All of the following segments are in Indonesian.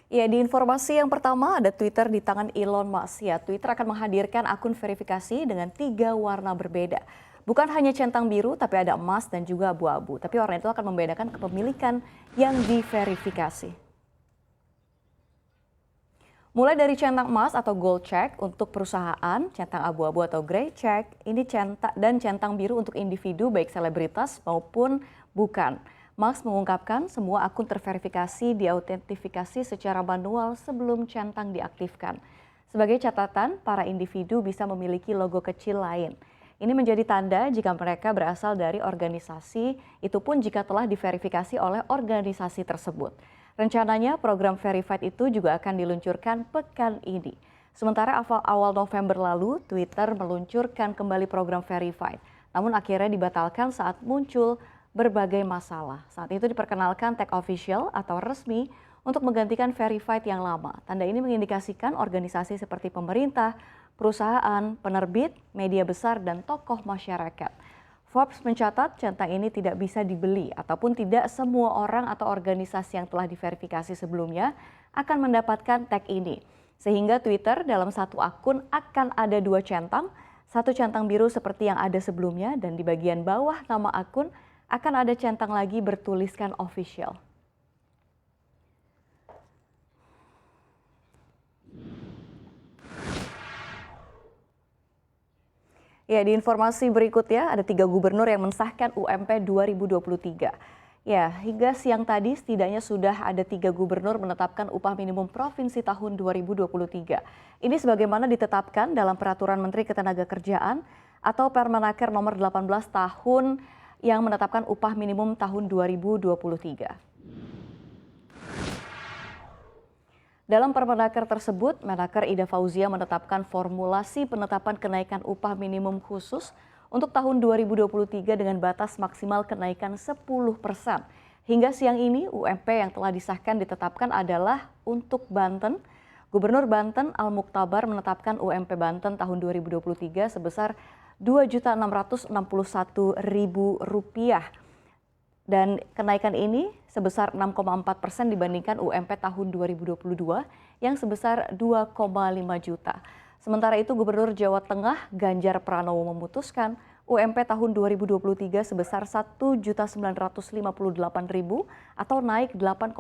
Ya, di informasi yang pertama ada Twitter di tangan Elon Musk. Ya, Twitter akan menghadirkan akun verifikasi dengan 3 warna berbeda. Bukan hanya centang biru, tapi ada emas dan juga abu-abu. Tapi warna itu akan membedakan kepemilikan yang diverifikasi. Mulai dari centang emas atau gold check untuk perusahaan, centang abu-abu atau grey check, ini centang biru untuk individu baik selebritas maupun bukan. Max mengungkapkan semua akun terverifikasi diautentifikasi secara manual sebelum centang diaktifkan. Sebagai catatan, para individu bisa memiliki logo kecil lain. Ini menjadi tanda jika mereka berasal dari organisasi, itu pun jika telah diverifikasi oleh organisasi tersebut. Rencananya program Verified itu juga akan diluncurkan pekan ini. Sementara awal November lalu, Twitter meluncurkan kembali program Verified. Namun akhirnya dibatalkan saat muncul berbagai masalah. Saat itu diperkenalkan tag official atau resmi untuk menggantikan Verified yang lama. Tanda ini mengindikasikan organisasi seperti pemerintah, perusahaan, penerbit, media besar, dan tokoh masyarakat. Forbes mencatat centang ini tidak bisa dibeli ataupun tidak semua orang atau organisasi yang telah diverifikasi sebelumnya akan mendapatkan tag ini. Sehingga Twitter dalam satu akun akan ada 2 centang, satu centang biru seperti yang ada sebelumnya dan di bagian bawah nama akun akan ada centang lagi bertuliskan official. Ya, di informasi berikutnya ada 3 gubernur yang mensahkan UMP 2023. Ya, hingga siang tadi setidaknya sudah ada 3 gubernur menetapkan upah minimum provinsi tahun 2023. Ini sebagaimana ditetapkan dalam Peraturan Menteri Ketenagakerjaan atau Permenaker nomor 18 tahun yang menetapkan upah minimum tahun 2023. Dalam Permenaker tersebut, Menaker Ida Fauzia menetapkan formulasi penetapan kenaikan upah minimum khusus untuk tahun 2023 dengan batas maksimal kenaikan 10%. Hingga siang ini, UMP yang telah disahkan ditetapkan adalah untuk Banten. Gubernur Banten Al-Muktabar menetapkan UMP Banten tahun 2023 sebesar Rp2.661.000. Dan kenaikan ini sebesar 6,4% dibandingkan UMP tahun 2022 yang sebesar 2,5 juta. Sementara itu Gubernur Jawa Tengah Ganjar Pranowo memutuskan UMP tahun 2023 sebesar 1.958.000 atau naik 8,01%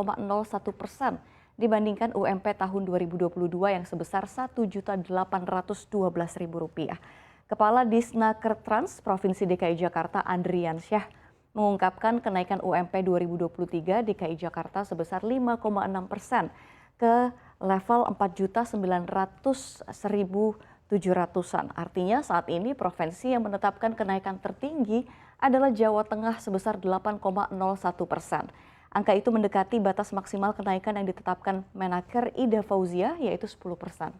dibandingkan UMP tahun 2022 yang sebesar Rp1.812.000. Kepala Disnakertrans Provinsi DKI Jakarta Andriansyah mengungkapkan kenaikan UMP 2023 DKI Jakarta sebesar 5,6% ke level 4.900.700-an. Artinya saat ini provinsi yang menetapkan kenaikan tertinggi adalah Jawa Tengah sebesar 8,01%. Angka itu mendekati batas maksimal kenaikan yang ditetapkan Menaker Ida Fauzia yaitu 10%.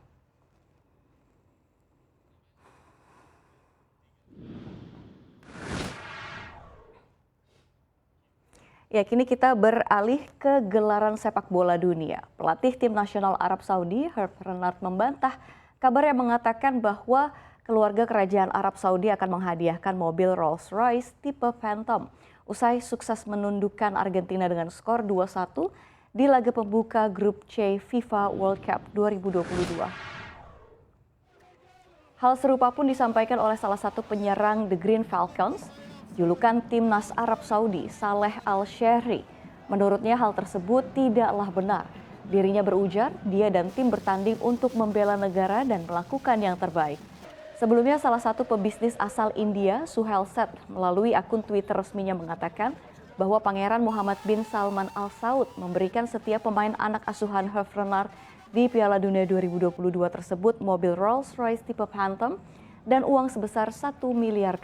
Ya, kini kita beralih ke gelaran sepak bola dunia. Pelatih tim nasional Arab Saudi, Herve Renard membantah kabar yang mengatakan bahwa keluarga kerajaan Arab Saudi akan menghadiahkan mobil Rolls-Royce tipe Phantom usai sukses menundukkan Argentina dengan skor 2-1 di laga pembuka grup C FIFA World Cup 2022. Hal serupa pun disampaikan oleh salah satu penyerang The Green Falcons, julukan timnas Arab Saudi, Saleh Al-Shehri. Menurutnya hal tersebut tidaklah benar. Dirinya berujar, dia dan tim bertanding untuk membela negara dan melakukan yang terbaik. Sebelumnya salah satu pebisnis asal India, Suhail Seth, melalui akun Twitter resminya mengatakan bahwa Pangeran Muhammad bin Salman Al Saud memberikan setiap pemain anak asuhan Herve Renard di Piala Dunia 2022 tersebut mobil Rolls-Royce tipe Phantom dan uang sebesar $1 miliar.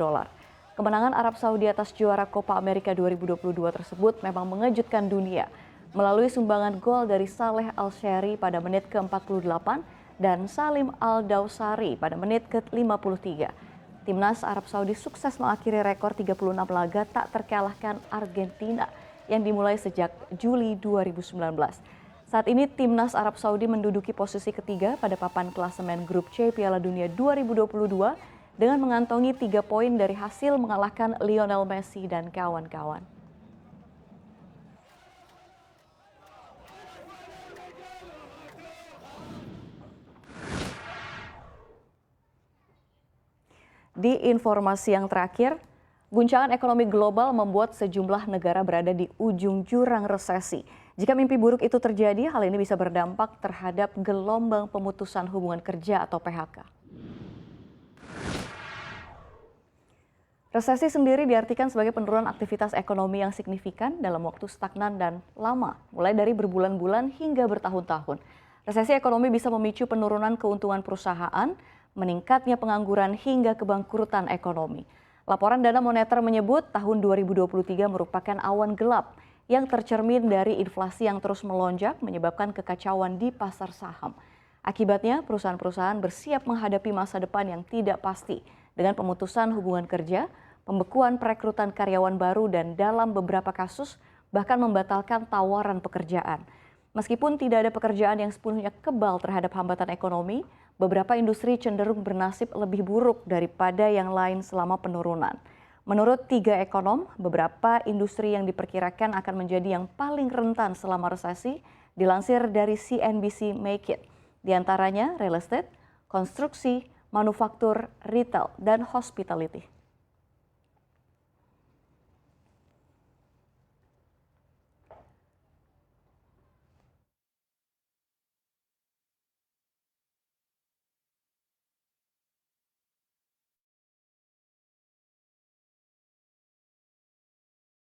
Kemenangan Arab Saudi atas juara Copa America 2022 tersebut memang mengejutkan dunia melalui sumbangan gol dari Saleh Al-Shehri pada menit ke-48 dan Salim Al-Dawsari pada menit ke-53. Timnas Arab Saudi sukses mengakhiri rekor 36 laga tak terkalahkan Argentina yang dimulai sejak Juli 2019. Saat ini Timnas Arab Saudi menduduki posisi ketiga pada papan klasemen grup C Piala Dunia 2022 dengan mengantongi 3 poin dari hasil mengalahkan Lionel Messi dan kawan-kawan. Di informasi yang terakhir, guncangan ekonomi global membuat sejumlah negara berada di ujung jurang resesi. Jika mimpi buruk itu terjadi, hal ini bisa berdampak terhadap gelombang pemutusan hubungan kerja atau PHK. Resesi sendiri diartikan sebagai penurunan aktivitas ekonomi yang signifikan dalam waktu stagnan dan lama, mulai dari berbulan-bulan hingga bertahun-tahun. Resesi ekonomi bisa memicu penurunan keuntungan perusahaan, meningkatnya pengangguran hingga kebangkrutan ekonomi. Laporan Dana Moneter menyebut tahun 2023 merupakan awan gelap yang tercermin dari inflasi yang terus melonjak menyebabkan kekacauan di pasar saham. Akibatnya, perusahaan-perusahaan bersiap menghadapi masa depan yang tidak pasti dengan pemutusan hubungan kerja, pembekuan perekrutan karyawan baru, dan dalam beberapa kasus bahkan membatalkan tawaran pekerjaan. Meskipun tidak ada pekerjaan yang sepenuhnya kebal terhadap hambatan ekonomi, beberapa industri cenderung bernasib lebih buruk daripada yang lain selama penurunan. Menurut 3 ekonom, beberapa industri yang diperkirakan akan menjadi yang paling rentan selama resesi dilansir dari CNBC Make It. Di antaranya real estate, konstruksi, manufaktur, retail, dan hospitality.